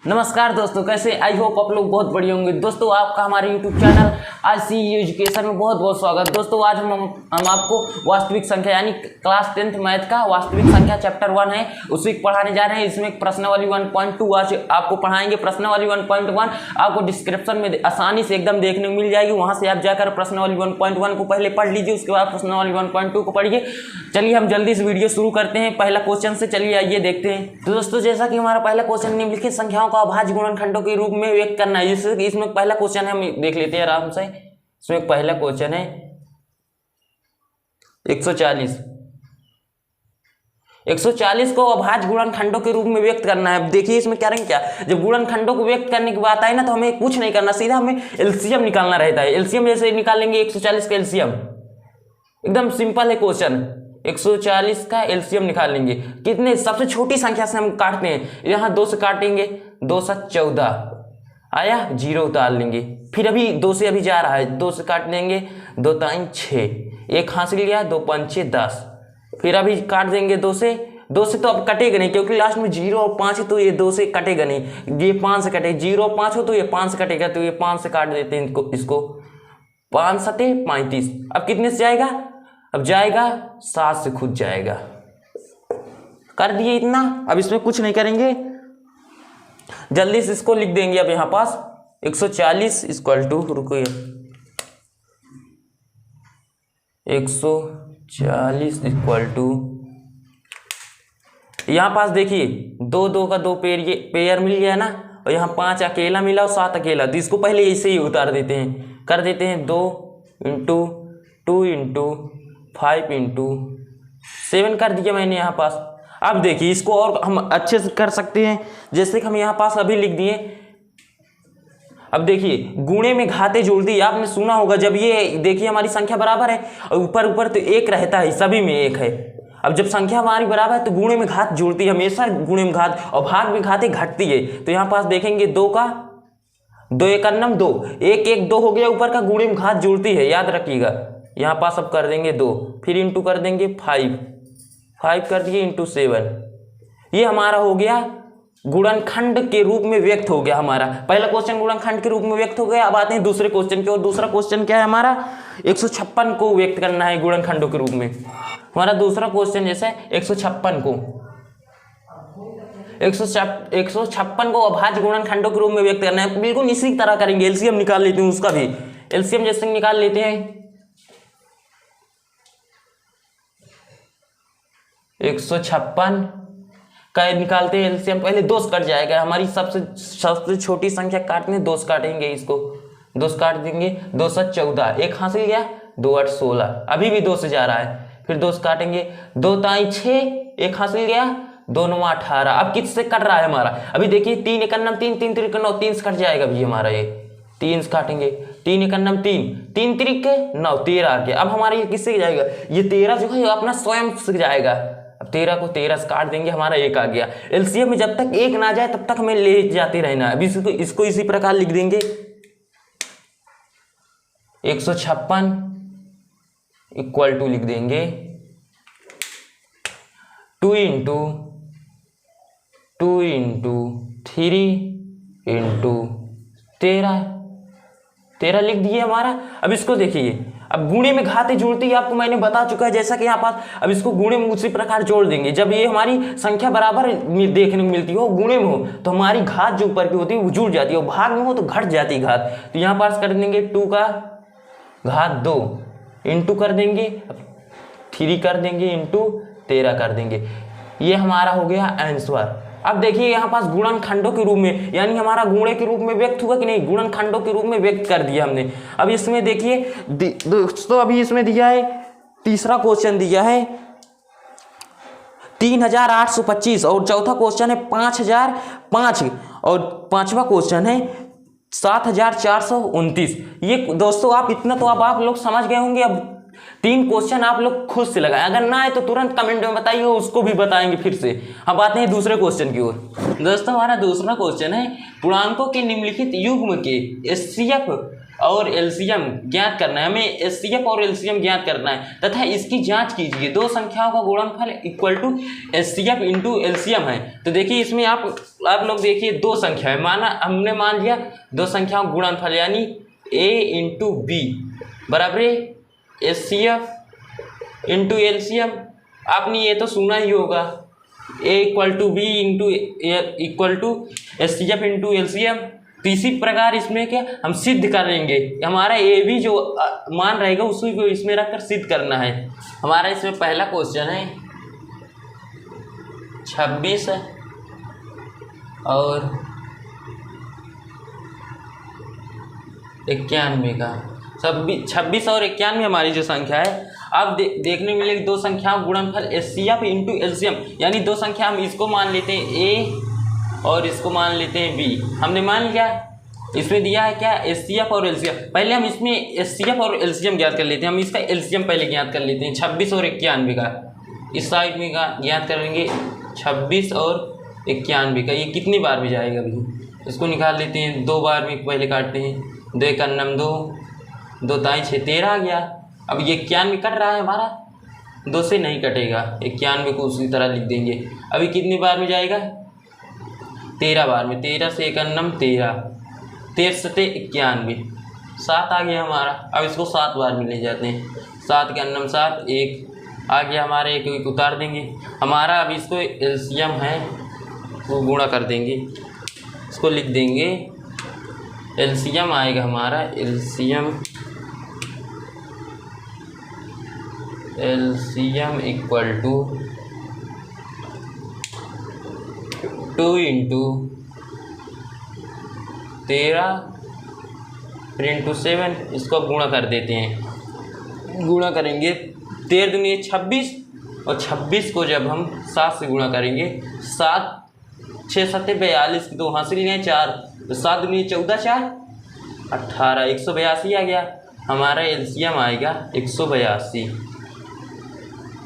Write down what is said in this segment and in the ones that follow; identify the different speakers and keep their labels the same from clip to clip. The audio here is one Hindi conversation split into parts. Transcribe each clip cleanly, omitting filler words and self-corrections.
Speaker 1: नमस्कार दोस्तों, कैसे आई होप आप लोग बहुत बढ़िया होंगे। दोस्तों आपका हमारे यूट्यूब चैनल ICE एजुकेशन में बहुत बहुत स्वागत। दोस्तों आज हम आपको वास्तविक संख्या यानी क्लास 10th मैथ का वास्तविक संख्या चैप्टर 1 है उसी पढ़ाने जा रहे हैं। इसमें प्रश्नावली 1.2 आज आपको पढ़ाएंगे। प्रश्नावली 1.1 आपको डिस्क्रिप्शन में आसानी से एकदम देखने को मिल जाएगी, वहां से आप जाकर प्रश्नावली 1.1 को पहले पढ़ लीजिए, उसके बाद प्रश्नावली 1.2 को पढ़िए। चलिए हम जल्दी से वीडियो शुरू करते हैं पहला क्वेश्चन से। चलिए आइए देखते हैं। तो दोस्तों जैसा कि हमारा पहला क्वेश्चन निम्नलिखित संख्याओं का अभाज्य गुणनखंडों के रूप में व्यक्त करना है। जैसे कि इसमें पहला क्वेश्चन है, हम देख लेते हैं आराम से। इसमें पहला क्वेश्चन है 140 को अभाज्य गुणनखंडों के रूप में व्यक्त करना है। अब देखिए इसमें क्या रहेंगे, क्या जब गुणनखंडों को व्यक्त करने की बात आई ना तो हमें कुछ नहीं करना, सीधा हमें एलसीएम निकालना रहता है। एलसीएम जैसे निकालेंगे 140 का एलसीएम, एकदम सिंपल है क्वेश्चन। 140 का एलसीएम निकालेंगे कितने, सबसे छोटी संख्या से हम काटते हैं। यहाँ 2 से काटेंगे, 2 से 14 आया, 0 उतार लेंगे। फिर अभी 2 से अभी जा रहा है, 2 से काट देंगे, 2 3 6, 1 हासिल लिया, 2 5 6 10। फिर अभी काट देंगे 2 से तो अब कटेगा नहीं क्योंकि लास्ट में 0 और 5 है, तो ये 2 से कटेगा नहीं, ये 5 से कटेगा। 0 और 5 हो तो ये 5 से कटेगा, तो ये 5 से काट देते हैं इसको 5 7 35। अब कितने से जाएगा, अब जाएगा 7 से खुद जाएगा। कर दिए इतना, अब इसमें कुछ नहीं करेंगे, जल्दी से इसको लिख देंगे। अब यहां पास 140 इक्वल टू, रुकिए, 140 इक्वल टू, यहां पास देखिए 2 का 2 पेयर मिल गया ना, और यहाँ 5 अकेला मिला और 7 अकेला, तो इसको पहले ऐसे ही उतार देते हैं। कर देते हैं 2 इंटू 2 इंटू 5 इंटू 7 कर दिया मैंने यहाँ पास। अब देखिए इसको और हम अच्छे से कर सकते हैं, जैसे कि हम यहाँ पास अभी लिख दिए। अब देखिए गुणे में घाते जोड़ती, आपने सुना होगा जब ये देखिए हमारी संख्या बराबर है और ऊपर तो 1 रहता है, सभी में 1 है। अब जब संख्या हमारी बराबर है तो गुणे में घात जुड़ती है, हमेशा गुणे में घात, और भाग में घाते घटती है। तो यहाँ पास देखेंगे 2 का 2 1 2, 1 1 2 हो गया, ऊपर का गुणे में घात जुड़ती है, याद रखिएगा। यहाँ पास अब कर देंगे 2, फिर इंटू कर देंगे 5 कर दिए इंटू 7। ये हमारा हो गया गुणनखंड के रूप में व्यक्त हो गया। हमारा पहला क्वेश्चन गुणनखंड के रूप में व्यक्त हो गया। अब आते हैं दूसरे क्वेश्चन की ओर। दूसरा क्वेश्चन क्या है हमारा, 156 को व्यक्त करना है गुणनखंडों के रूप में। हमारा दूसरा क्वेश्चन जैसे 156 को अभाज्य गुणनखंडों के रूप में व्यक्त करना है। बिल्कुल इसी तरह करेंगे, एलसीएम निकाल लेते हैं उसका भी। एलसीएम जैसे निकाल लेते हैं 156 का निकालते हैं एलसीएम, पहले 2 से कट जाएगा। हमारी सबसे छोटी संख्या काटने, 2 से काटेंगे, इसको 2 से काट देंगे, 2 से 14, 1 हासिल गया, 2 8 16, अभी भी 2 से जा रहा है। फिर 2 से काटेंगे, 2 3 6, 1 हासिल गया, 2 9 18। अब किससे कट रहा है हमारा, अभी देखिए 3 1 3, 3 3 9, 3 से कट जाएगा अभी हमारा। ये 3 से काटेंगे, 3 1 3, 3 3 9, 13 आ गया। अब हमारा ये किससे जाएगा, ये 13 जो है अपना स्वयं से जाएगा। अब 13 को 13 से काट देंगे, हमारा 1 आ गया। एलसीएम में जब तक 1 ना जाए तब तक हमें ले जाते रहना है। अब इसको इसी प्रकार लिख देंगे 156 इक्वल टू लिख देंगे 2 इंटू 3 इंटू 13 लिख दिए हमारा। अब इसको देखिए, अब गुणे में घाते जोड़ती है, आपको मैंने बता चुका है जैसा कि यहाँ पास। अब इसको गुणे में उसी प्रकार जोड़ देंगे। जब ये हमारी संख्या बराबर देखने को मिलती हो, गुणे में हो तो हमारी घात जो ऊपर की होती है वो जुड़ जाती है, और भाग में हो तो घट जाती है घात। तो यहाँ पास कर देंगे 2 का घात 2 इंटू कर देंगे 3 कर देंगे इंटू 13 कर देंगे। ये हमारा हो गया आंसर। अब देखिए यहाँ पास गुणनखंडों के रूप में, यानी हमारा गुणे के रूप में व्यक्त हुआ कि नहीं, गुणनखंडों के रूप में व्यक्त कर दिया हमने। अब इसमें देखिए दोस्तों, अभी इसमें दिया है, तीसरा क्वेश्चन दिया है 3825, और चौथा क्वेश्चन है 5005, और पांचवा क्वेश्चन है 7429। ये दोस्तों आप इतना तो अब आप लोग समझ गए होंगे। अब 3 क्वेश्चन आप लोग खुद से लगाएं, अगर ना है तो तुरंत कमेंट में बताइए, उसको भी बताएंगे फिर से। अब आते हैं दूसरे क्वेश्चन की ओर। दोस्तों हमारा दूसरा क्वेश्चन है पूर्णांकों के निम्नलिखित युग्म के एचसीएफ और एलसीएम ज्ञात करना है, हमें एचसीएफ और एलसीएम ज्ञात करना है तथा इसकी जांच कीजिए। दो संख्याओं का गुणनफल equal to HCF into LCM है। तो देखिए इसमें आप लोग देखिए दो संख्या है, हमने मान लिया दो संख्याओं का गुणनफल यानी ए इंटू बी बराबर एचसीएफ इंटू एलसीएम। आपने ये तो सुना ही होगा, A equal to B into equal to HCF into LCM. तो इसी प्रकार इसमें क्या हम सिद्ध करेंगे, हमारा ए भी जो मान रहेगा उसी को इसमें रखकर सिद्ध करना है। हमारा इसमें पहला क्वेश्चन है 26 और 91 का 26 और 91 हमारी जो संख्या है। अब देखने मिलेगी दो संख्याओं गुणनफल एचसीएफ इंटू एलसीएम, यानी दो संख्या हम इसको मान लेते हैं ए और इसको मान लेते हैं बी। हमने मान लिया इसमें दिया है क्या एचसीएफ और एलसीएम। पहले हम इसमें एचसीएफ और एलसीएम ज्ञात कर लेते हैं, हम इसका एलसीएम पहले ज्ञात कर लेते हैं 26 और 91 का। इस साइड में का ज्ञात करेंगे 26 और 91 का, ये कितनी बार में जाएगा अभी इसको निकाल लेते हैं। 2 बार में पहले काटते हैं, 2 1 2 2 3 6 13 आ गया। अब ये 91 कट रहा है हमारा, 2 से नहीं कटेगा, 91 को उसी तरह लिख देंगे। अभी कितनी बार में जाएगा 13 बार में, 13 से 1 13 13 से 91 7 आ गया हमारा। अब इसको 7 बार में ले जाते हैं, 7 के 7 1 आ गया हमारा, एक उतार देंगे हमारा। अब इसको एलसीएम है वो गुणा कर देंगे, इसको लिख देंगे एलसीएम आएगा हमारा, एलसीएम इक्वल टू 2 इंटू 13 फिर इंटू 7, इसको गुणा कर देते हैं। गुणा करेंगे 13 दूनी 26 और 26 को जब हम 7 से गुणा करेंगे 7 6 7 42 2 हासिल गए 4, तो 7 दूनी 14 4 18 182 आ गया हमारा। एलसीएम आएगा 182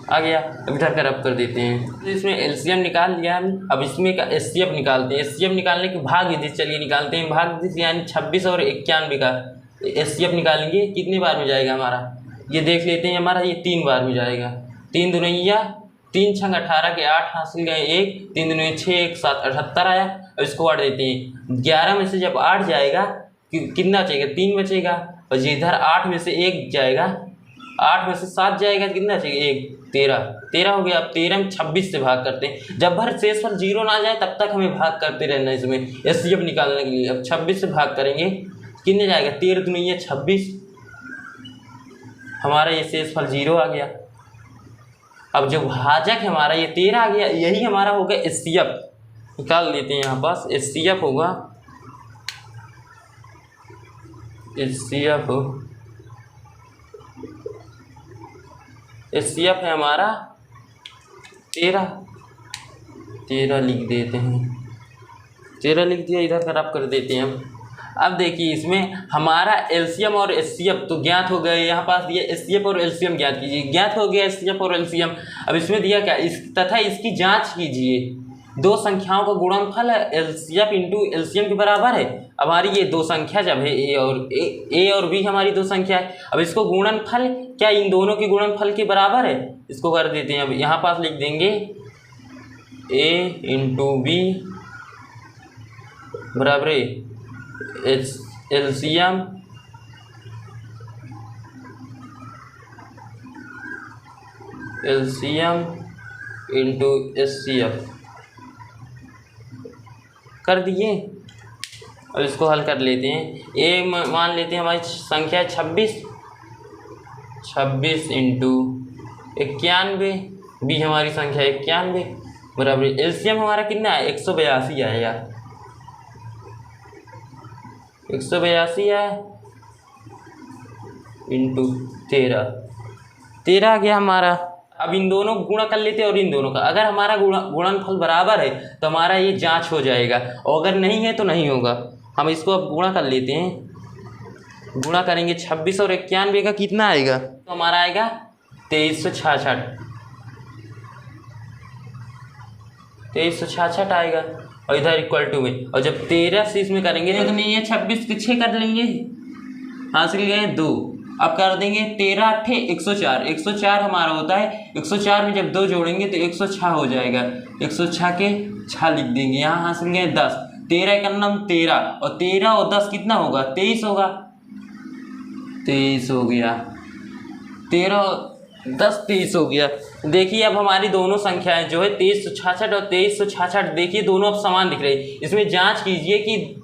Speaker 1: आ गया। अब इधर का रब कर देते हैं, तो इसमें एलसीएम निकाल लिया हम। अब इसमें का एचसीएफ निकालते हैं। एचसीएफ निकालने के भाग विधि चलिए निकालते हैं। भाग विधि यानी 26 और 91 का एचसीएफ निकालेंगे, कितनी बार में जाएगा हमारा ये देख लेते हैं। हमारा ये 3 बार में जाएगा, 3 दुनैया 3 छंग 18 के 8 हासिल गए 1, 3 दुनैया 6 1 7 78 आया। अब इसको काट देते हैं। 11 में से जब 8 जाएगा कितना बचेगा 3 बचेगा, और इधर 8 में से 1 जाएगा, 8 में से 7 जाएगा कितना चाहिए 1 13 हो गया। अब 13 में 26 से भाग करते हैं, जब भर शेषफल 0 ना जाए तब तक हमें भाग करते रहना है इसमें एचसीएफ निकालने के लिए। अब 26 से भाग करेंगे कितने जाएगा 13 दुनिया 26, हमारा ये शेषफल 0 आ गया। अब जो भाजक है हमारा ये 13 आ गया, यही हमारा होगा एचसीएफ। निकाल लेते हैं यहाँ पास एचसीएफ होगा, एचसीएफ है हमारा 13 लिख देते हैं, 13 लिख दिया। इधर खराब कर देते हैं हम। अब देखिए इसमें हमारा एलसीएम और एचसीएफ तो ज्ञात हो गए, यहाँ पास दिया एचसीएफ और एलसीएम ज्ञात कीजिए, ज्ञात हो गया एचसीएफ और एलसीएम। अब इसमें दिया क्या तथा इसकी जांच कीजिए। दो संख्याओं का गुणनफल एलसीएफ इंटू एलसीएम के बराबर है। अब हमारी ये दो संख्या जब है ए और बी हमारी दो संख्या है। अब इसको गुणनफल क्या इन दोनों के गुणनफल के बराबर है, इसको कर देते हैं। अब यहाँ पास लिख देंगे ए इंटू बी बराबर एलसीएम इंटू एचसीएफ कर दिए। अब इसको हल कर लेते हैं। ए मान लेते हैं हमारी संख्या है 26 इंटू 91, बी हमारी संख्या है 91 बराबर एलसीएम हमारा कितना है 182 आएगा, 182 है इंटू 13 आ गया हमारा। अब इन दोनों को गुणा कर लेते हैं और इन दोनों का, अगर हमारा गुणनफल बराबर है तो हमारा ये जांच हो जाएगा, और अगर नहीं है तो नहीं होगा। हम इसको अब गुणा कर लेते हैं। गुणा करेंगे 26 और 91 का कितना आएगा, तो हमारा आएगा 2366 आएगा, और इधर इक्वल टू में। और जब 13 से इसमें करेंगे तो नहीं है 26 के 6 कर लेंगे, हासिल गए 2। अब कर देंगे 13 अट्ठे 104, 104 हमारा होता है। 104 में जब 2 जोड़ेंगे तो 106 हो जाएगा। 106 के 6 लिख देंगे। यहाँ हासिल गए 10, 13 एक नम 13 और 13 और 10 कितना होगा 23 होगा। 23 हो गया, 13 10 23 हो गया। देखिए अब हमारी दोनों संख्याएं जो है 2366 और 2366, देखिए दोनों अब समान दिख रही। इसमें जांच कीजिए कि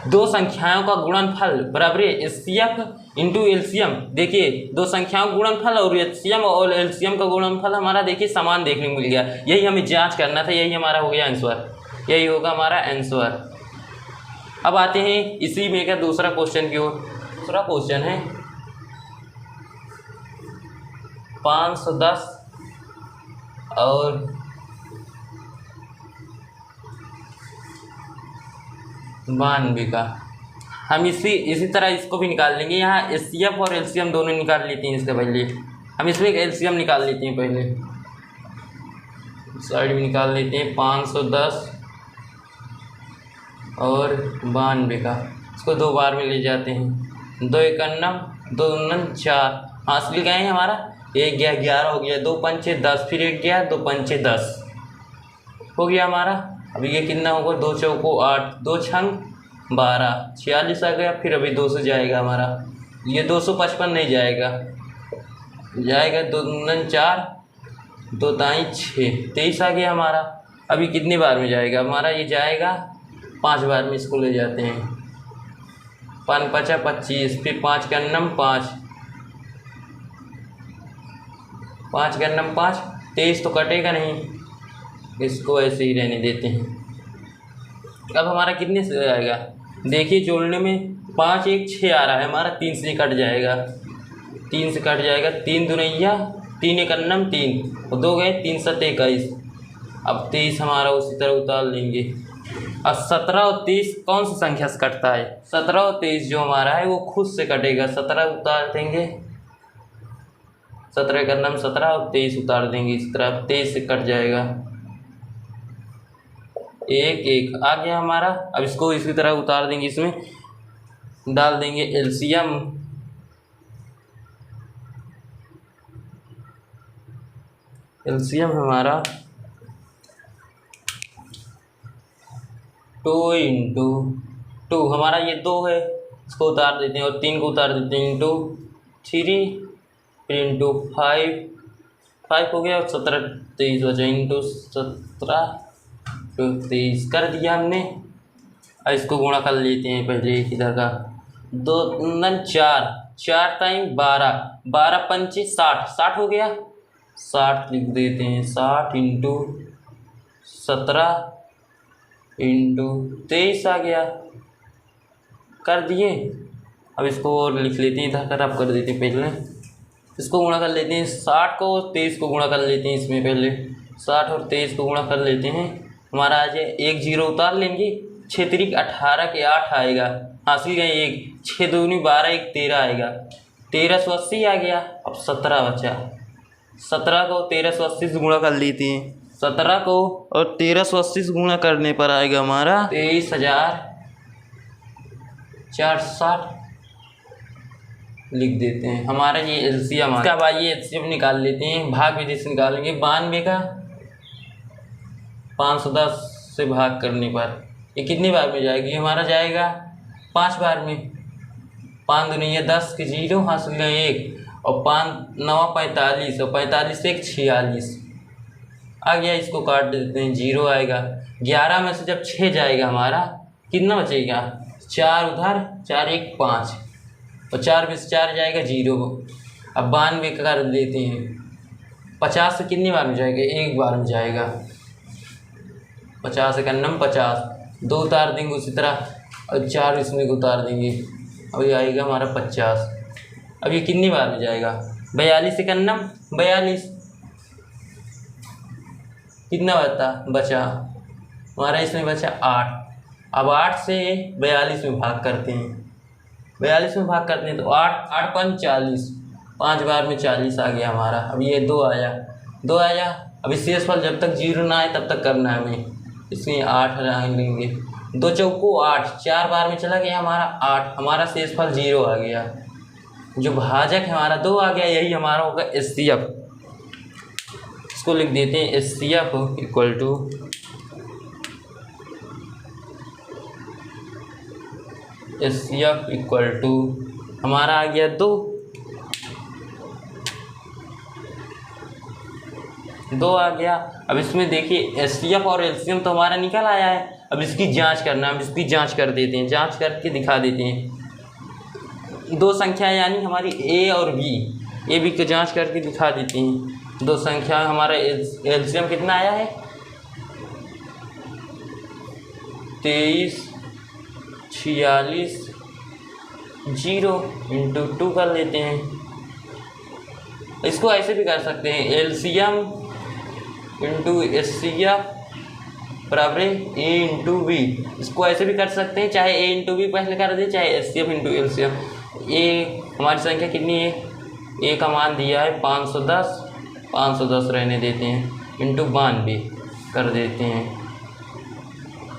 Speaker 1: दो संख्याओं का गुणनफल बराबर है एचसीएफ इंटू एलसीएम। देखिए दो संख्याओं का गुणनफल और एचसीएम और एलसीएम का गुणनफल हमारा देखिए समान देखने को मिल गया। यही हमें जांच करना था, यही हमारा हो गया आंसर, यही होगा हमारा आंसर। अब आते हैं इसी में का दूसरा क्वेश्चन की ओर। दूसरा क्वेश्चन है 510 और 92 का। हम इसी तरह इसको भी निकाल लेंगे। यहाँ एचसीएफ और एलसीएम दोनों निकाल लेते हैं इसका पहले। हम इसमें एलसीएम निकाल लेते हैं पहले, साइड में निकाल लेते हैं 510 और 92 का। इसको 2 बार में ले जाते हैं। 2 एक 2 9 4 हासिल गए हैं हमारा 1 गया 11 हो गया। 2 पंचे 10, फिर 1 गया 2 पंचे 10 हो गया हमारा। अभी ये कितना होगा 2 चौको 8, 2 छंग 12, 46 आ गया। फिर अभी 200 जाएगा हमारा, ये 255 नहीं जाएगा, जाएगा 2 9 4 2 दाई 6, 23 आ गया हमारा। अभी कितनी बार में जाएगा हमारा, ये जाएगा 5 बार में। इसको ले जाते हैं 5 5 25, फिर 5 का 9 5, 5 का 9 5, 23 तो कटेगा नहीं, इसको ऐसे ही रहने देते हैं। अब हमारा कितने से जाएगा, देखिए जोड़ने में 5 1 6 आ रहा है हमारा, 3 से कट जाएगा, 3 से कट जाएगा। 3 दुनैया 3 एक 3 और 2 गए 3 7 21। अब 23 हमारा उसी तरह उतार लेंगे। अब 17 और 23 कौन सी संख्या से कटता है, 17 और 23 जो हमारा है वो खुद से कटेगा। 17 उतार देंगे, 17 का 17 और 23 उतार देंगे इस तरह, 23 से कट जाएगा। 1 1 आ गया हमारा। अब इसको इसी तरह उतार देंगे, इसमें डाल देंगे एलसीएम। एलसीएम हमारा 2 इंटू 2 हमारा ये 2 है, इसको उतार देते हैं और 3 को उतार देते हैं इंटू 3, फिर इंटू 5 हो गया और 17 23 बचा इंटू 17 तो 23 कर दिया हमने। अब इसको गुणा कर लेते हैं पहले इधर का। 2 9 4, 4 टाइम 12, 12 पंचे 60, 60 हो गया, 60 लिख देते हैं। 60 इंटू 17 इंटू 23 आ गया, कर दिए। अब इसको और लिख लेते हैं इधर, अब कर देते हैं पहले इसको गुणा कर लेते हैं। 60 को 23 को गुणा कर लेते हैं इसमें पहले, 60 और 23 को गुणा कर लेते हैं। हमारा आज 1 0 उतार लेंगे, 6 3 18 के 8 आएगा, हासिल गए 1, 6 2 12 1 13 आएगा, 1380 आ गया। अब 17 बचा, 17 को 1380 से गुणा कर लेते हैं। 17 को और 1380 से गुणा करने पर आएगा हमारा 23,460 लिख देते हैं। हमारा ये एलसीएम आ गया। अब आइए एलसीएम निकाल लेते हैं, भाग विधि से निकालेंगे। 92 का 510 से भाग करने पर ये कितनी बार में जाएगी, हमारा जाएगा 5 बार में। 5 दुनिया 10 के 0 हासिल गए 1 और 5 9 45 और 45 से 1 46 आ गया। इसको काट देते हैं, 0 आएगा। 11 में से जब 6 जाएगा हमारा कितना बचेगा, 4 उधर 4 1 5 और 4 में से 4 जाएगा 0। अब 92 का कर देते हैं। 50 से कितनी बार में जाएगा, 1 बार में जाएगा। 50 का 50, 2 उतार देंगे उसी तरह और 4 इसमें उतार देंगे। अब ये आएगा हमारा 50। अब ये कितनी बार में जाएगा, 42 का 42, कितना बचा हमारा, इसमें बचा 8। अब 8 से 42 में भाग करते हैं, 42 में भाग करते हैं तो 8 8 5 40, 5 बार में 40 आ गया हमारा। अब ये 2 आया, 2 आया। अब शेषफल जब तक 0 ना आए तब तक करना है हमें, इसमें 8 लेंगे। 2 चौको 8, 4 बार में चला गया हमारा 8, हमारा शेषफल 0 आ गया। जो भाजक है हमारा 2 आ गया, यही हमारा होगा HCF। इसको लिख देते हैं HCF इक्वल टू हमारा आ गया 2 आ गया। अब इसमें देखिए HCF और LCM तो हमारा निकल आया है, अब इसकी जांच करना है। हम इसकी जांच कर देते हैं, जांच करके दिखा देते हैं। 2 संख्या यानी हमारी A और B, A B की जांच करके दिखा देते हैं। 2 संख्या हमारा LCM कितना आया है 23 46 0 इंटू 2 कर लेते हैं। इसको ऐसे भी कर सकते हैं LCM इंटू HCF बराबर A इंटू B। इसको ऐसे भी कर सकते हैं, चाहे A इंटू B पहले कर दे, चाहे HCF इंटू LCM। A हमारी संख्या कितनी है, A का मान दिया है 510 रहने देते हैं इंटू 92 कर देते हैं,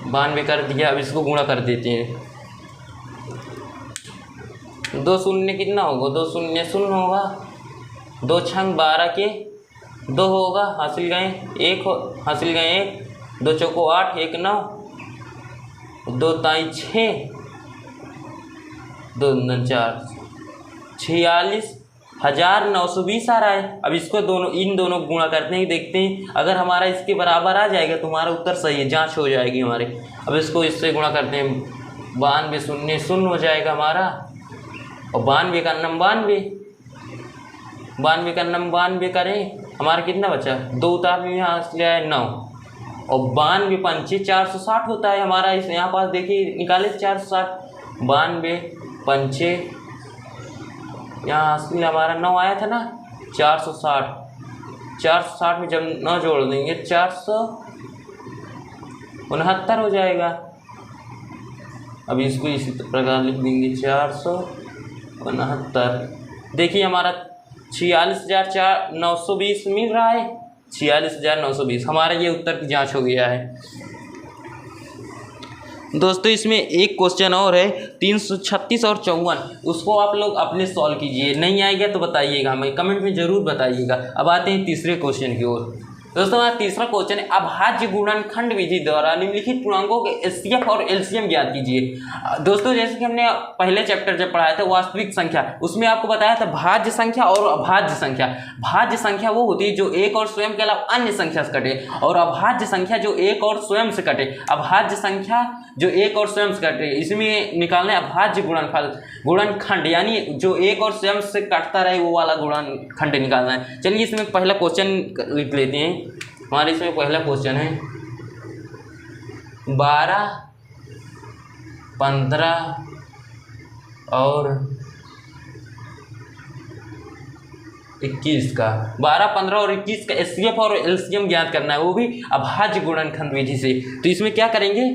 Speaker 1: 92 कर दिया। अब इसको गुणा कर देते हैं। 2 शून्य कितना होगा, 2 शून्य 0 होगा, 2 छंग 12 के 2 होगा, हासिल गए 1 हासिल गए 1, 2 चौको 8 1 9, 2 ताई 6 2 4 46,920 आ रहा है। अब इसको इन दोनों गुणा करते हैं, देखते हैं अगर हमारा इसके बराबर आ जाएगा तो हमारा उत्तर सही है, जांच हो जाएगी हमारे। अब इसको इससे गुणा करते हैं, 92 शून्य 0 हो जाएगा हमारा, और 92 का नम 92 करें, हमारा कितना बचा, 2 उतार में यहाँ से आया 9, और 92 पंचे 460 होता है हमारा। इस यहाँ पास देखिए निकाले 460, 92 पंचे यहाँ असली हमारा 9 आया था ना, 460 में जब 9 जोड़ देंगे 469 हो जाएगा। अब इसको इसी प्रकार लिख देंगे 469। देखिए हमारा 46,920 मिल रहा है, 46,920 हमारा ये उत्तर की जांच हो गया है। दोस्तों इसमें एक क्वेश्चन और है 336 और 54, उसको आप लोग अपने सॉल्व कीजिए, नहीं आएगा तो बताइएगा, हमें कमेंट में ज़रूर बताइएगा। अब आते हैं तीसरे क्वेश्चन की ओर। दोस्तों हमारा तीसरा क्वेश्चन है, अभाज्य गुणनखंड विधि द्वारा निम्नलिखित पूर्णांकों के HCF और LCM ज्ञात कीजिए। दोस्तों जैसे कि हमने पहले चैप्टर जब पढ़ाया था वास्तविक संख्या, उसमें आपको बताया था भाज्य संख्या और अभाज्य संख्या। भाज्य संख्या वो होती है जो एक और स्वयं के अलावा अन्य संख्या से कटे, और अभाज्य संख्या जो एक और स्वयं से कटे। अभाज्य संख्या जो एक और स्वयं से कटे, इसमें निकालना है अभाज्य गुणनखंड, यानी जो एक और स्वयं से कटता रहे वो वाला गुणनखंड निकालना है। चलिए इसमें पहला क्वेश्चन लिख लेते हैं। हमारे इसमें पहला क्वेश्चन है 12 15 और 21 का, 12 15 और 21 का HCF और LCM ज्ञात करना है, वो भी अभाज्य गुणनखंड विधि से। तो इसमें क्या करेंगे,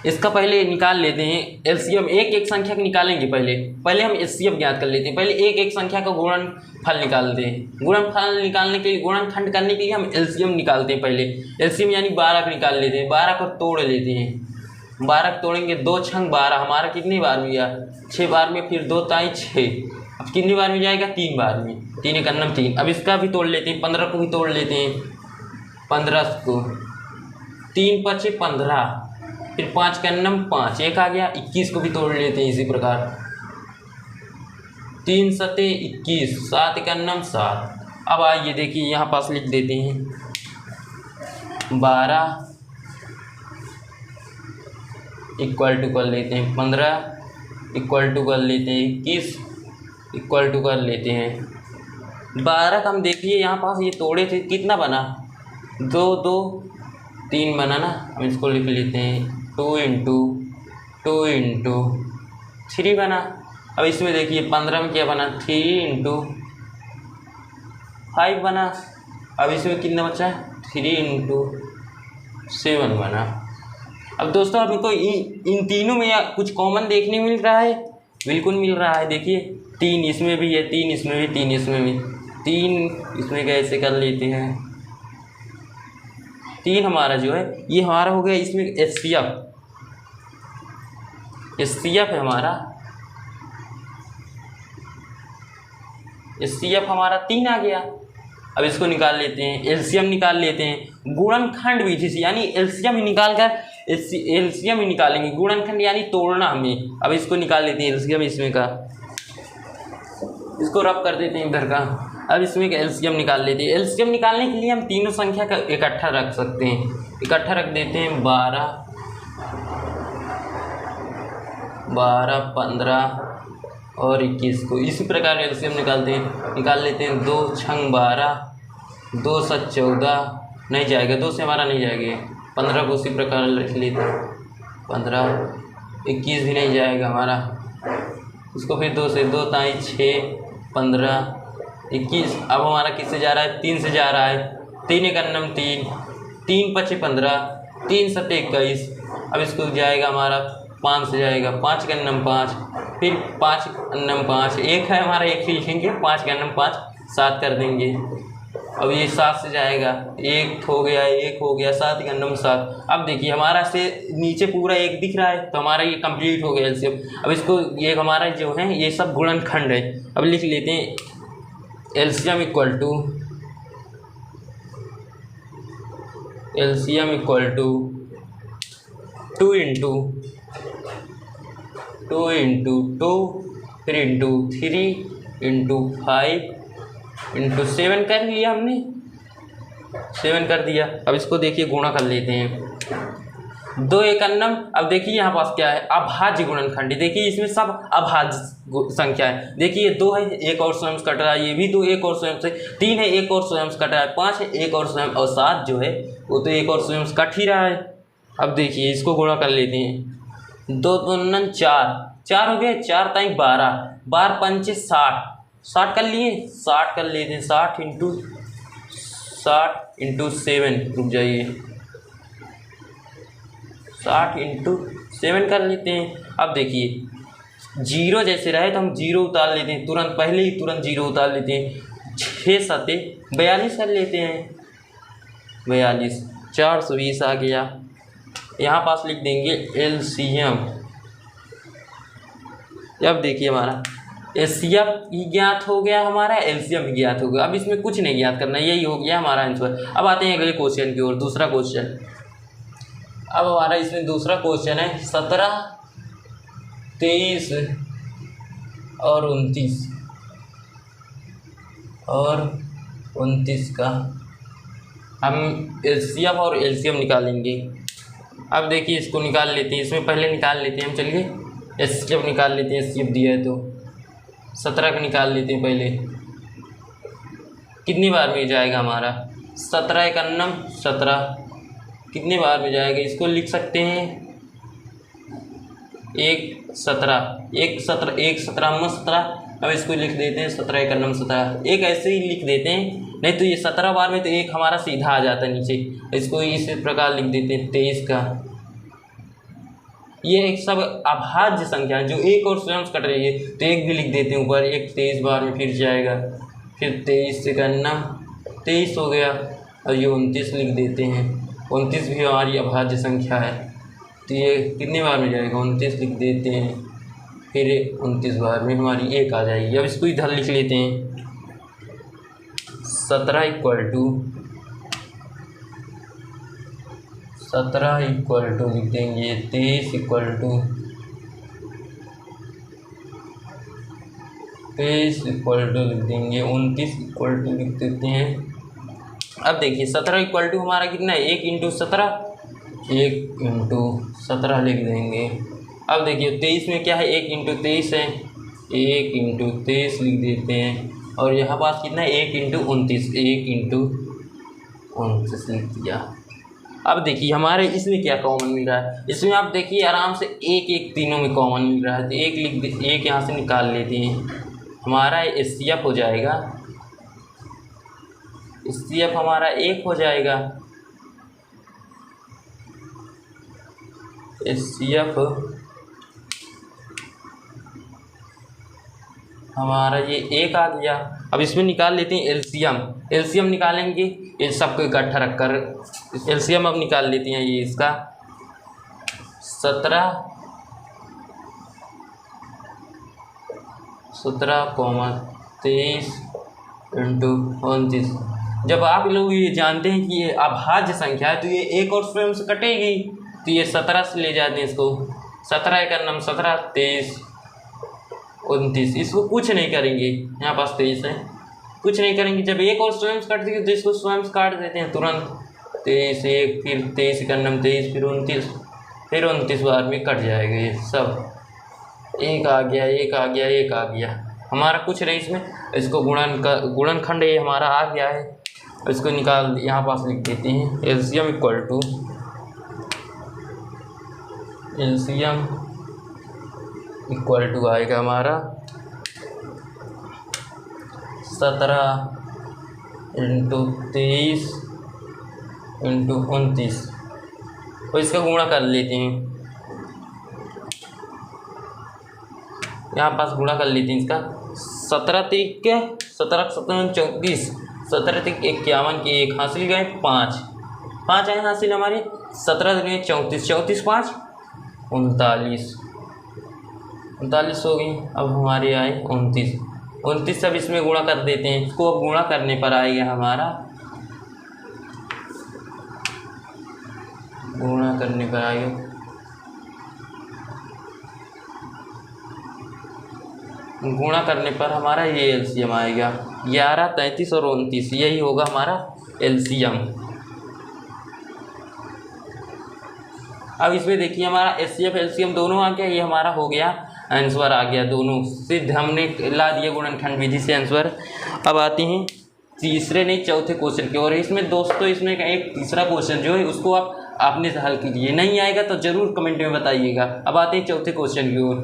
Speaker 1: इसका पहले निकाल लेते हैं LCM, एक संख्या को निकालेंगे। पहले हम HCF ज्ञात कर लेते हैं, पहले एक संख्या का गुणनफल निकालते हैं। गुणनफल निकालने के लिए, गुणनखंड करने के लिए हम LCM निकालते हैं। पहले LCM यानी 12 को निकाल लेते हैं, 12 को तोड़ लेते हैं। 12 को तोड़ेंगे, 2 छंग 12 हमारा कितनी बार में गया, 6 बार में, फिर 2 ताई 6, अब कितनी बार में जाएगा, 3 बार में, 3 एक अन्नम 3। अब इसका भी तोड़ लेते हैं, 15 को भी तोड़ लेते हैं, 15 को 3 5 15, फिर 5 का अन्नम 5 1 आ गया, 21 को भी तोड़ लेते हैं इसी प्रकार, 3 7 21, 7 का अन्नम 7। अब आइए देखिए यहाँ पास लिख देते हैं 12 इक्वल टू कर लेते हैं 15 इक्वल टू कर लेते हैं 21 इक्वल टू कर लेते हैं 12 का। हम देखिए यहाँ पास ये तोड़े थे, कितना बना, 2 2 3 बना ना। हम इसको लिख लेते हैं 2 इंटू 3 बना। अब इसमें देखिए 15 में क्या बना, 3 इंटू 5 बना। अब इसमें कितना बचा है, 3 इंटू 7 बना। अब दोस्तों हमको इन तीनों में कुछ कॉमन देखने मिल रहा है, बिल्कुल मिल रहा है। देखिए 3 इसमें भी है, 3 इसमें भी, 3 इसमें भी, 3 इसमें कैसे कर लेते हैं, 3 हमारा जो है ये हमारा हो गया। इसमें HCF है हमारा, HCF हमारा 3 आ गया। अब इसको निकाल लेते हैं, एलसीएम निकाल लेते हैं। गुणनखंड विधि से यानी एलसीएम ही निकाल कर एलसीएम ही निकालेंगे, गुणनखंड यानी तोड़ना हमें। अब इसको निकाल लेते हैं एलसीएम इसमें का, इसको रब कर देते हैं इधर का। अब इसमें का एलसीएम निकाल लेते हैं। एलसीएम निकालने के लिए हम तीनों संख्या का इकट्ठा रख सकते हैं, इकट्ठा रख देते हैं 12, 15 और 21 को। इसी प्रकार एलसीएम निकाल लेते हैं। 2 छंग 12, 2 7 14 नहीं जाएगा, 2 से हमारा नहीं जाएगा। 15 को उसी प्रकार लिख लेते हैं 15, 21 भी नहीं जाएगा हमारा, इसको फिर 2 से 2 ताई 6 15 21। अब हमारा किससे जा रहा है? 3 से जा रहा है। 3 एक अन्नम 3, 3 5 15, 3 7 21। अब इसको जाएगा हमारा 5 से जाएगा, 5 का अन्नम 5, फिर 5 अन्नम 5, एक है हमारा, एक ही लिखेंगे। 5 का अन्नम 5, 7 कर देंगे। अब ये 7 से जाएगा, 1 हो गया, 1 हो गया, 7 का अन्नम 7। अब देखिए हमारा से नीचे पूरा 1 दिख रहा है, तो हमारा ये कंप्लीट हो गया एलसीएम। अब इसको ये हमारा जो है ये सब गुणनखंड है। अब लिख लेते हैं एलसीएम इक्वल टू 2 इंटू 2 फिर इंटू 3 इंटू 5 इंटू 7 कर लिया हमने, 7 कर दिया। अब इसको देखिए गुणा कर लेते हैं। 2 एक अन्नम। अब देखिए यहाँ पास क्या है? अभाज्य गुणनखंड। देखिए इसमें सब अभाज्य संख्या है। देखिए 2 है, 1 और स्वयं कट रहा है, ये भी 2 1 और स्वयं से, 3 है 1 और स्वयं कट रहा है, 5 है 1 और स्वयं, और 7 जो है वो तो 1 और स्वयं कट ही रहा है। अब देखिए इसको गुणा कर लेते हैं। 2 2 9 4 हो गए, 4 ताई 12, 12 पंचे 60, 60 कर लिए, 60 कर लेते हैं। 60 इंटू 7, रुक जाइए, 60 इंटू 7 कर लेते हैं। अब देखिए 0 जैसे रहे तो हम 0 उतार लेते हैं, तुरंत पहले ही तुरंत 0 उतार लेते हैं। 6 7 42 कर लेते हैं, 42, 420 आ गया। यहाँ पास लिख देंगे एलसीएम। अब देखिए हमारा एचसीएफ ही ज्ञात हो गया, हमारा एलसीएम भी ज्ञात हो गया। अब इसमें कुछ नहीं ज्ञात करना, यही हो गया हमारा आंसर। अब आते हैं अगले क्वेश्चन की ओर, दूसरा क्वेश्चन। अब हमारा इसमें दूसरा क्वेश्चन है 17, 23 और 29 का हम एचसीएफ और एलसीएम निकालेंगे। अब देखिए इसको निकाल लेते हैं, इसमें पहले निकाल लेते हैं हम। चलिए एचसीएफ निकाल लेते हैं, एचसीएफ दिया है तो 17 का निकाल लेते हैं पहले। कितनी बार में जाएगा हमारा? 17 एक अन्नम 17, कितने बार में जाएगा? इसको लिख सकते हैं 1 17, 1 17, 1 17 17। अब इसको लिख देते हैं 17 एक अन्नम 17, एक ऐसे ही लिख देते हैं, नहीं तो ये 17 बार में तो एक हमारा सीधा आ जाता है नीचे। इसको इस प्रकार लिख देते हैं 23 का। ये एक सब अभाज्य संख्या है जो 1 और स्वयं कट रही है, तो 1 भी लिख देते हैं ऊपर। 1 23 बार में फिर जाएगा, फिर 23 से करना 23 हो गया, और ये 29 लिख देते हैं। 29 भी हमारी अभाज्य संख्या है, तो ये कितने बार में जाएगा? 29 लिख देते हैं, फिर 29 बार में हमारी 1 आ जाएगी। अब इसको इधर लिख लेते हैं 17 इक्वल टू लिख देंगे 23 इक्वल टू 23 इक्वल टू लिख देंगे 29 इक्वल टू लिख देते हैं। अब देखिए 17 इक्वल टू हमारा कितना है? 1 इंटू 17, 1 इंटू 17 लिख देंगे। अब देखिए 23 में क्या है? 1 इंटू 23 है, 1 इंटू 23 लिख देते हैं। और यहाँ पास कितना है? 1 इंटू 29, 1 इंटू 29 लिख दिया। अब देखिए हमारे इसमें क्या कॉमन मिल रहा है? इसमें आप देखिए आराम से 1 1 तीनों में कॉमन मिल रहा है, तो 1 लिख दे, 1 यहाँ से निकाल लेते हैं। हमारा एचसीएफ हो जाएगा, एचसीएफ हमारा 1 हो जाएगा। एचसीएफ हमारा ये 1 आ गया। अब इसमें निकाल लेते हैं एलसीएम। एलसीएम निकालेंगे, ये सबको इकट्ठा रखकर एलसीएम अब निकाल लेते हैं। ये इसका 17 17, 23 इंटू 29। जब आप लोग ये जानते हैं कि ये अभाज्य संख्या है तो ये एक और स्वयं से कटेगी, तो ये 17 से ले जाते हैं इसको। 17 एक नम 17, 23 29, इसको कुछ नहीं करेंगे, यहाँ पास 23 है, कुछ नहीं करेंगे। जब एक और स्वयं से कटती है तो इसको स्वयं से काट देते हैं तुरंत। 23 एक, फिर 23 एक नम 23, फिर 29, फिर 29 बार में कट जाएगा ये सब। एक आ गया, एक आ गया, एक आ गया, हमारा कुछ नहीं इसमें। इसको गुणनखंड ये हमारा आ गया है, इसको निकाल यहाँ पास लिख देते हैं। एलसीएम इक्वल टू आएगा हमारा 17 इंटू 23 इंटू 29, तो इसका गुणा कर लेते हैं, यहाँ पास गुणा कर लेते हैं इसका। 17 तिक 17 17 34, 17 तिक 51 के 1 हासिल गए, 5 आए हासिल हमारे। 17 गए 34, 34 5 39 हो गई। अब हमारे आए 29 सब इसमें गुणा कर देते हैं। इसको अब गुणा करने पर आएगा हमारा, गुणा करने पर आएगा, गुणा करने पर हमारा ये एलसीएम आएगा 11, 33 और 29, यही होगा हमारा एलसीएम। अब इसमें देखिए हमारा एचसीएफ एलसीएम दोनों आ गया, ये हमारा हो गया आंसर आ गया, दोनों सिद्ध हमने ला दिया गुणनखंड विधि से आंसर। अब आते हैं तीसरे नहीं चौथे क्वेश्चन की ओर। इसमें दोस्तों इसमें एक तीसरा क्वेश्चन जो है उसको आप आपने हल कीजिए, नहीं आएगा तो ज़रूर कमेंट में बताइएगा। अब आते हैं चौथे क्वेश्चन की ओर।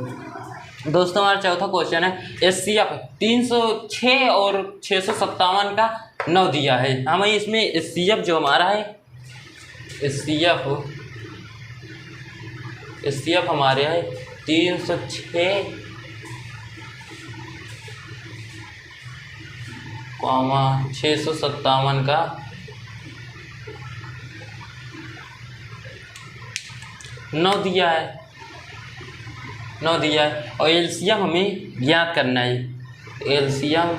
Speaker 1: दोस्तों हमारा चौथा क्वेश्चन है एचसीएफ 306 और 657 का 9 दिया है हमें। इसमें एचसीएफ जो हमारा है एचसीएफ हमारे है 306, 657 का 9 दिया है, 9 दिया है और एलसीएम हमें ज्ञात करना है। एलसीएम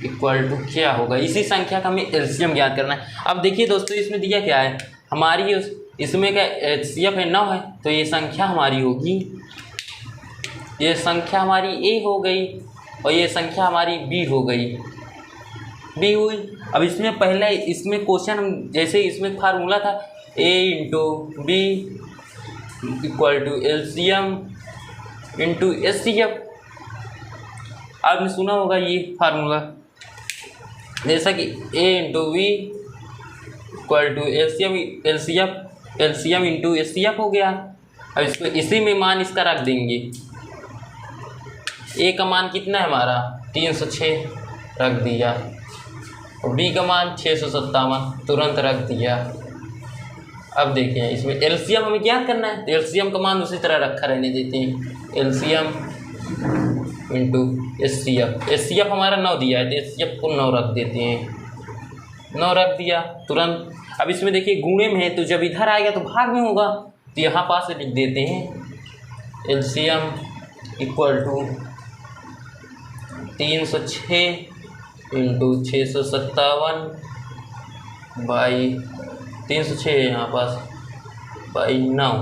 Speaker 1: इक्वल टू क्या होगा, इसी संख्या का हमें एलसीएम ज्ञात करना है। अब देखिए दोस्तों इसमें दिया क्या है हमारी, इसमें का एचसीएफ है 9 है, तो ये संख्या हमारी होगी, ये संख्या हमारी ए हो गई और ये संख्या हमारी बी हो गई, बी हुई। अब इसमें पहले इसमें क्वेश्चन जैसे इसमें फार्मूला था A into B equal to LCM into HCF. आपने सुना होगा ये फार्मूला, जैसा कि A into B equal to LCM into HCF हो गया। अब इसको इसी में मान इसका रख देंगे। ए का मान कितना है हमारा 306 रख दिया और बी का मान 657 तुरंत रख दिया। अब देखें इसमें एलसीएम हमें क्या करना है, तो एलसीएम का मान उसी तरह रखा रहने देते हैं। एलसीएम इंटू एचसीएफ, एचसीएफ हमारा 9 दिया है तो एचसीएफ को 9 रख देते हैं, 9 रख दिया तुरंत। अब इसमें देखिए गुणे में है तो जब इधर आएगा तो भाग में होगा, तो यहाँ पास लिख देते हैं LCM equal to 306 into 657 by 306 है यहाँ पास बाई 9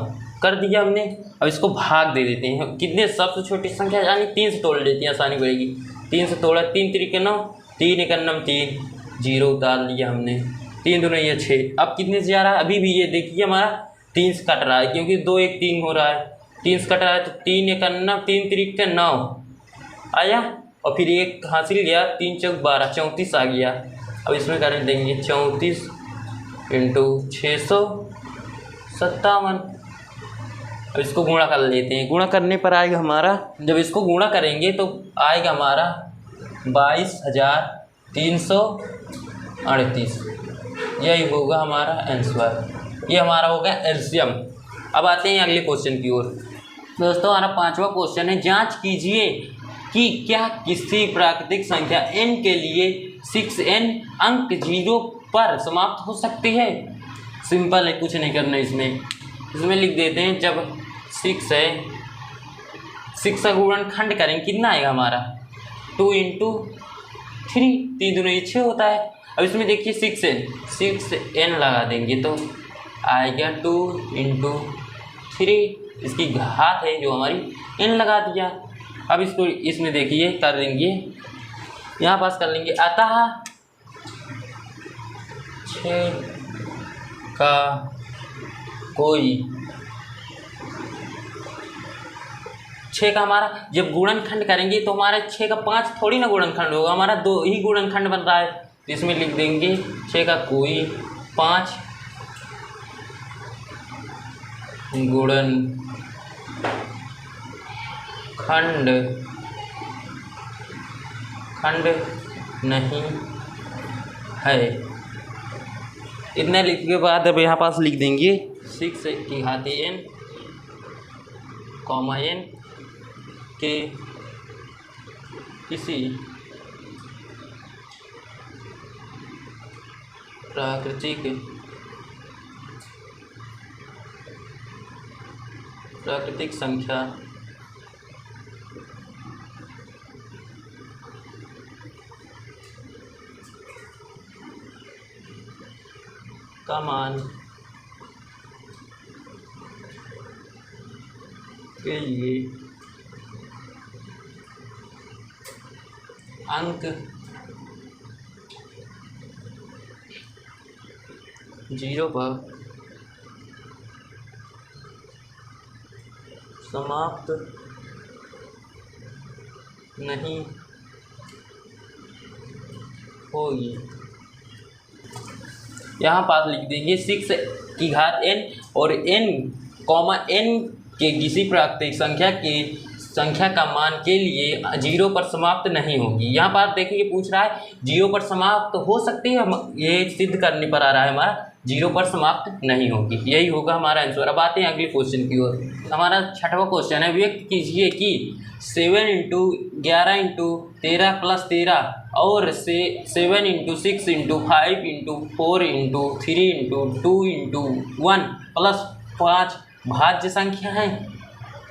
Speaker 1: कर दिया हमने। अब इसको भाग दे देते हैं, कितने सबसे छोटी संख्या यानी 3 से तोड़ लेते हैं, आसानी पड़ेगी। 3 से तोड़ा 3 तरीके 9, 3 एक 3 0 उतार लिया हमने, 3 दूनी ये 6। अब कितने से जा रहा है, अभी भी ये देखिए हमारा 3 से कट रहा है क्योंकि 2 1 3 हो रहा है, 3 से कट रहा है तो 3 एक 3 तरीके 9 आया और फिर एक हासिल गया, 3 चौक 12 34 आ गया। अब इसमें कर देंगे 34 इंटू 657। अब इसको गुणा कर लेते हैं, गुणा करने पर आएगा हमारा, जब इसको गुणा करेंगे तो आएगा हमारा 22,338, यही होगा हमारा आंसर। ये हमारा होगा एलसीएम। अब आते हैं अगले क्वेश्चन की ओर। दोस्तों हमारा 5वां क्वेश्चन है, जांच कीजिए कि क्या किसी प्राकृतिक संख्या n के लिए 6n अंक 0 पर समाप्त हो सकती है। सिंपल है, कुछ नहीं करना इसमें लिख देते हैं जब 6 है, 6 का गुणनखंड करेंगे कितना आएगा हमारा 2 इंटू 3, 3 दूनी 6 होता है। अब इसमें देखिए 6n लगा देंगे तो आएगा 2 इंटू 3, इसकी घात है जो हमारी n लगा दिया। अब इसको इसमें देखिए कर देंगे, यहाँ पास कर लेंगे, अतः 6 का कोई 6 का हमारा जब गुणनखंड करेंगे तो हमारा 6 का 5 थोड़ी ना गुणनखंड होगा, हमारा 2 ही गुणनखंड बन रहा है। तो इसमें लिख देंगे 6 का कोई 5 गुणनखंड नहीं है। इतना लिखने के बाद अब यहाँ पास लिख देंगे 6 की घात n, n के किसी प्राकृतिक संख्या का मान के लिए अंक 0 पर समाप्त नहीं होगी। यहाँ पास लिख देंगे 6 की घात n और n के किसी प्राकृतिक संख्या का मान के लिए 0 पर समाप्त नहीं होगी। यहाँ पास देखिए पूछ रहा है 0 पर समाप्त हो सकती है, ये सिद्ध करने पर आ रहा है हमारा 0 पर समाप्त नहीं होगी, यही होगा हमारा आंसर। अब आते हैं अगले क्वेश्चन की ओर। हमारा 6वां क्वेश्चन है, व्यक्त कीजिए कि 7 इंटू 11 इंटू 13 प्लस 13 और 7 into 6 into 5 into 4 into 3 into 2 into 1 plus 5 भाज्य संख्या है।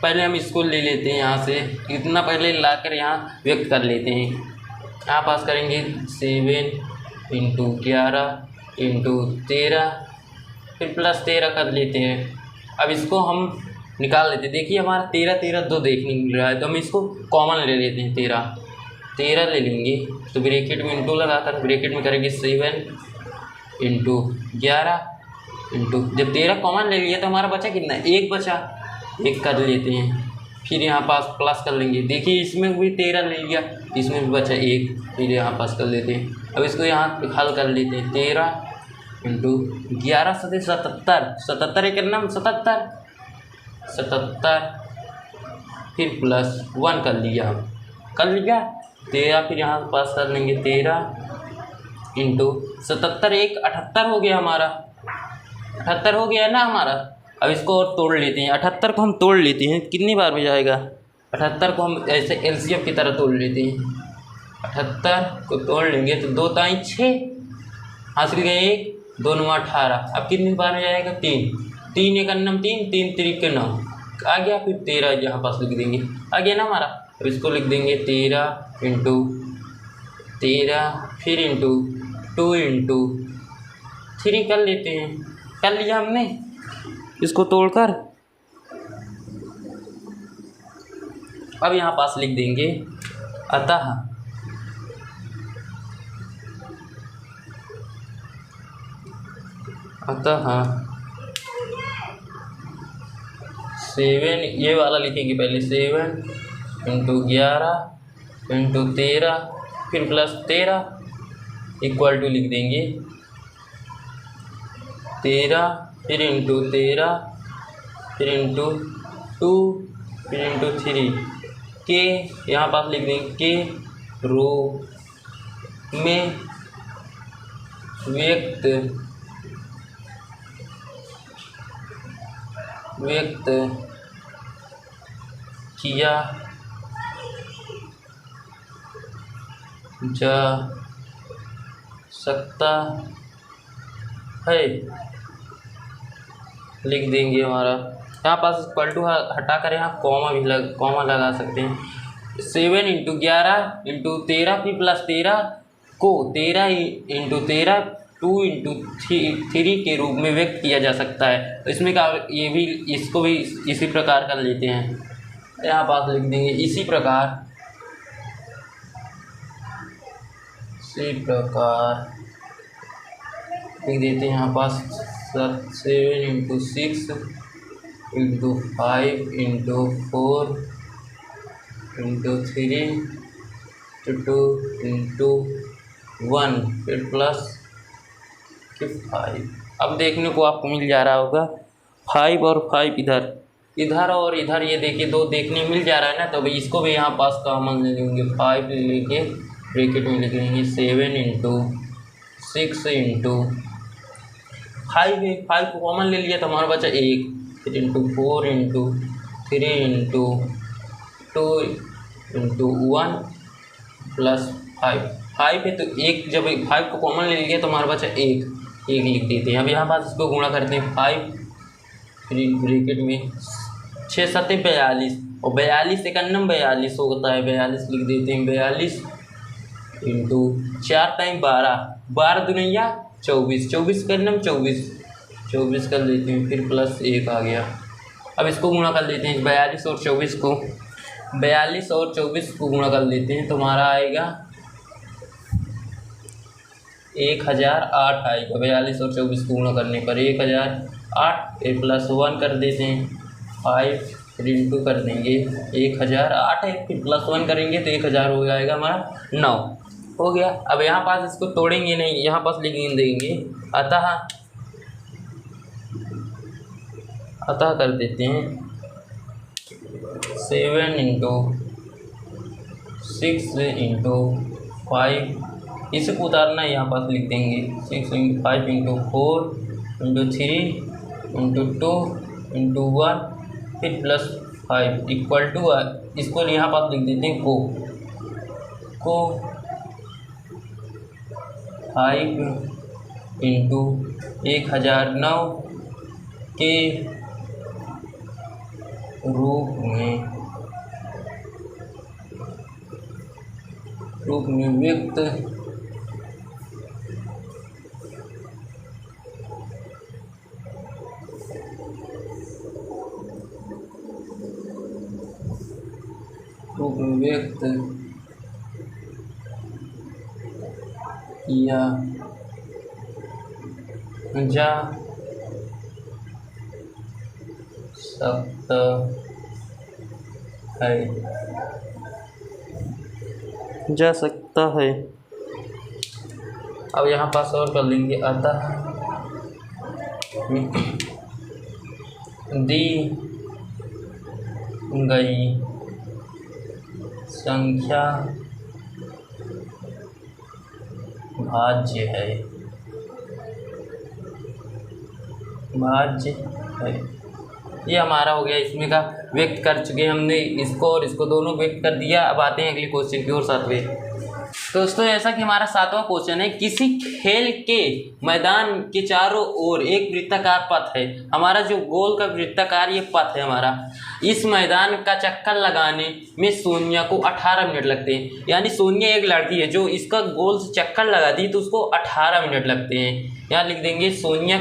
Speaker 1: पहले हम इसको ले लेते हैं, यहाँ से इतना पहले लाकर यहाँ व्यक्त कर लेते हैं। यहाँ पास करेंगे 7 इंटू 11 इंटू 13 फिर प्लस 13 कर लेते हैं। अब इसको हम निकाल लेते हैं। देखिए हमारा 13 2 देखने मिल रहा है, तो हम इसको कॉमन ले लेते हैं। 13 ले लेंगे तो ब्रैकेट में इंटू लगाकर ब्रैकेट में करेंगे 7 इंटू 11 इंटू, जब 13 कॉमन ले लिया तो हमारा बचा कितना, 1 बचा, 1 कर लेते हैं। फिर यहाँ पास प्लस कर लेंगे, देखिए इसमें भी 13 ले लिया, इसमें भी बचा 1, फिर यहाँ पास कर लेते हैं। अब इसको यहाँ हल कर लेते हैं। 13 इंटू 11 सते 77, 77 एक नाम 77 फिर प्लस 1 कर लिया 13, फिर यहाँ पास कर लेंगे 13 इंटू 77 एक 78 हो गया हमारा, 78 हो गया ना हमारा। अब इसको और तोड़ लेते हैं, 78 को हम तोड़ लेते हैं, कितनी बार में जाएगा, 78 को हम ऐसे एलसीएम की तरह तोड़ लेते हैं। 78 को तोड़ लेंगे तो 2 ताई 6 हासिल गए 1, 2 9 18, अब कितनी बार में जाएगा, 3 एक अन्नम 3 3 के 9 आ गया। फिर 13 यहाँ पास लिख देंगे, आ गया ना हमारा। अब इसको लिख देंगे 13 इंटू 13 फिर इंटू 2 इंटू 3 कर लेते हैं, कर लिया हमने इसको तोड़कर। अब यहाँ पास लिख देंगे अतः अतः 7 ये वाला लिखेंगे पहले, 7 इंटू 11 इंटू 13 फिर प्लस 13 इक्वल टू लिख देंगे 13 फिर इंटू 13 फिर इंटू 2 फिर इंटू 3 के यहाँ पास लिख देंगे के रो में व्यक्त किया जा सकता है, लिख देंगे हमारा। यहाँ पास इक्वल टू हटाकर यहाँ कॉमा लगा सकते हैं। 7 इंटू 11 इंटू 13 फिर प्लस 13 को 13 इंटू 13 2 इंटू 3 के रूप में व्यक्त किया जा सकता है। तो इसमें क्या, ये भी इसको भी इसी प्रकार कर लेते हैं, यहाँ पास लिख देंगे इसी प्रकार लिख देते हैं यहाँ पास 7 into 6 into 5 into 4 into 3 2 into 1 फिर प्लस 5। अब देखने को आपको मिल जा रहा होगा 5 और 5 इधर और इधर, ये देखिए 2 देखने मिल जा रहा है ना। तो भाई इसको भी यहाँ पास कॉमन ले लेंगे, 5 लेके ब्रैकेट में लिख लेंगे 7 इंटू 6 इंटू 5 को कॉमन ले लिया तो हमारा बचा 1, फिर into 4 into 3 into 2 into 1 plus 5 है। तो 1 जब 5 को कॉमन ले लिया तो हमारा बचा 1 लिख देते हैं। अब यहाँ पास इसको गुणा करते हैं 5 फिर ब्रैकेट में 6 7 42 और 42 एक अन्नम 42 होता है, 42 लिख देते हैं 42 इंटू 4 टाइम 12 दुनिया 24 का अन्नम 24 कर देते हैं, फिर प्लस 1 आ गया। अब इसको गुणा कर लेते हैं 42 और 24 को गुणा कर लेते हैं तो हमारा आएगा 1008 आएगा। 42 और 24 को गुणा करने पर 1008, फिर प्लस 1 कर देते हैं 5 फिर इंटू कर देंगे 1008 है, फिर प्लस 1 करेंगे तो 1000 हो जाएगा हमारा 9 हो गया। अब यहाँ पास इसको तोड़ेंगे नहीं, यहाँ पास लिख देंगे अतः कर देते हैं 7 इंटू 6 इंटू 5, इसे को उतारना है, यहाँ पास लिख देंगे 6 into 5 into 4 into 3 into 2 into 1 फिर प्लस 5 इक्वल टू, इसको यहाँ पास लिख देते हैं को 5 इंटू 1009 के रूप में व्यक्त किया जा सकता है। अब यहाँ पास और कर लेंगे अतः दी गई संख्या भाज्य है। ये हमारा हो गया, इसमें का व्यक्त कर चुके हमने इसको और इसको दोनों व्यक्त कर दिया। अब आते हैं अगले क्वेश्चन की ओर, 7वें। दोस्तों ऐसा कि हमारा 7वां क्वेश्चन है, किसी खेल के मैदान के चारों ओर एक वृत्ताकार पथ है। हमारा जो गोल का वृत्ताकार ये पथ है हमारा, इस मैदान का चक्कर लगाने में सोनिया को 18 मिनट लगते हैं। यानी सोनिया एक लड़की है जो इसका गोल से चक्कर लगाती है तो उसको 18 मिनट लगते हैं। यहाँ लिख देंगे सोनिया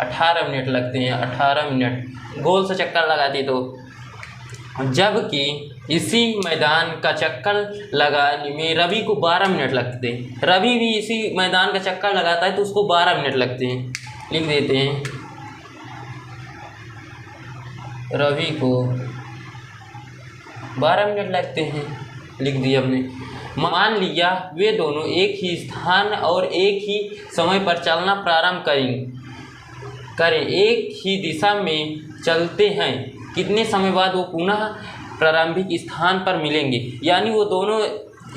Speaker 1: 18 मिनट लगते हैं, 18 मिनट गोल से चक्कर लगाती तो। जबकि इसी मैदान का चक्कर लगाने में रवि को 12 मिनट लगते हैं। रवि भी इसी मैदान का चक्कर लगाता है तो उसको 12 मिनट लगते हैं। लिख देते हैं रवि को 12 मिनट लगते हैं, लिख दिया हमने। मान लिया वे दोनों एक ही स्थान और एक ही समय पर चलना प्रारंभ करें, एक ही दिशा में चलते हैं। कितने समय बाद वो पुनः प्रारंभिक स्थान पर मिलेंगे। यानी वो दोनों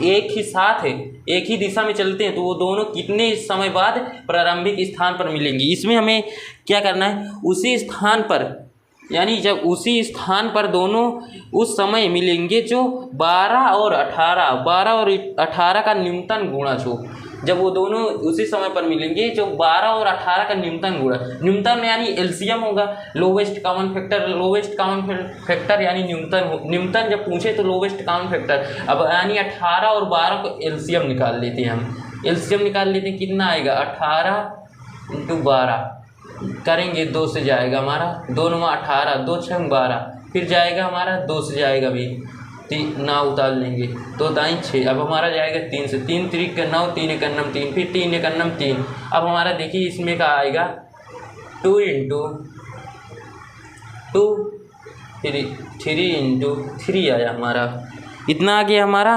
Speaker 1: एक ही साथ है, एक ही दिशा में चलते हैं तो वो दोनों कितने समय बाद प्रारंभिक स्थान पर मिलेंगे। इसमें हमें क्या करना है, उसी स्थान पर, यानी जब उसी स्थान पर दोनों उस समय मिलेंगे जो 12 और 18 का न्यूनतम गुणज हो। जब वो दोनों उसी समय पर मिलेंगे जो 12 और 18 का न्यूनतम गुणा, न्यूनतम यानी एलसीएम होगा, लोवेस्ट कॉमन फैक्टर यानी न्यूनतम जब पूछे तो लोवेस्ट कॉमन फैक्टर। अब यानी 18 और 12 को एलसीएम निकाल लेते हैं हम, एलसीएम निकाल लेते हैं, कितना आएगा 18 × 12 करेंगे 2 से जाएगा हमारा, 2 9 18, 2 6 12, फिर जाएगा हमारा 2 से जाएगा भी, 3 ना उतार लेंगे, 2 दाई 6, अब हमारा जाएगा 3 से, 3 3 का 9, 3 1 9 3, फिर 3 1 9 3। अब हमारा देखिए इसमें का आएगा 2 × 2, 3 × 3 आया हमारा, इतना आ गया हमारा।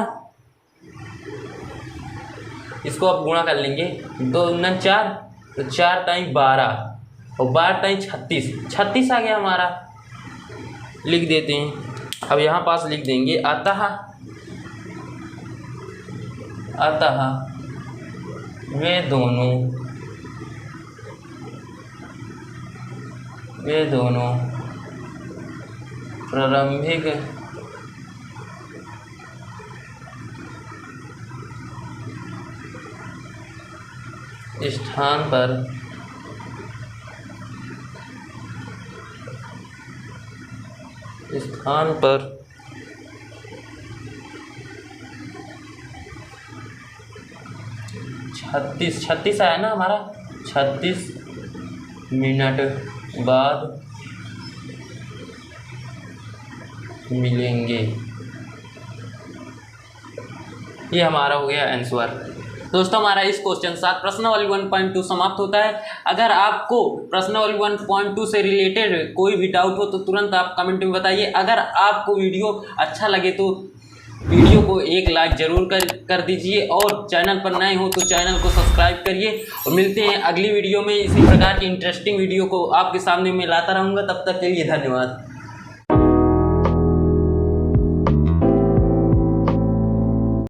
Speaker 1: इसको अब गुणा कर लेंगे, 2 9 4, तो 4 ताई 12 और 12 ताई 36 आ गया हमारा, लिख देते हैं। अब यहाँ पास लिख देंगे अतः वे दोनों प्रारंभिक स्थान पर 36 आया ना हमारा, 36 मिनट बाद मिलेंगे। ये हमारा हो गया आंसर। दोस्तों हमारा इस क्वेश्चन 7 प्रश्नावली 1.2 समाप्त होता है। अगर आपको प्रश्नावली 1.2 से रिलेटेड कोई भी डाउट हो तो तुरंत आप कमेंट में बताइए। अगर आपको वीडियो अच्छा लगे तो वीडियो को एक लाइक जरूर कर दीजिए, और चैनल पर नए हो तो चैनल को सब्सक्राइब करिए। और मिलते हैं अगली वीडियो में, इसी प्रकार की इंटरेस्टिंग वीडियो को आपके सामने मैं लाता रहूँगा। तब तक के लिए धन्यवाद।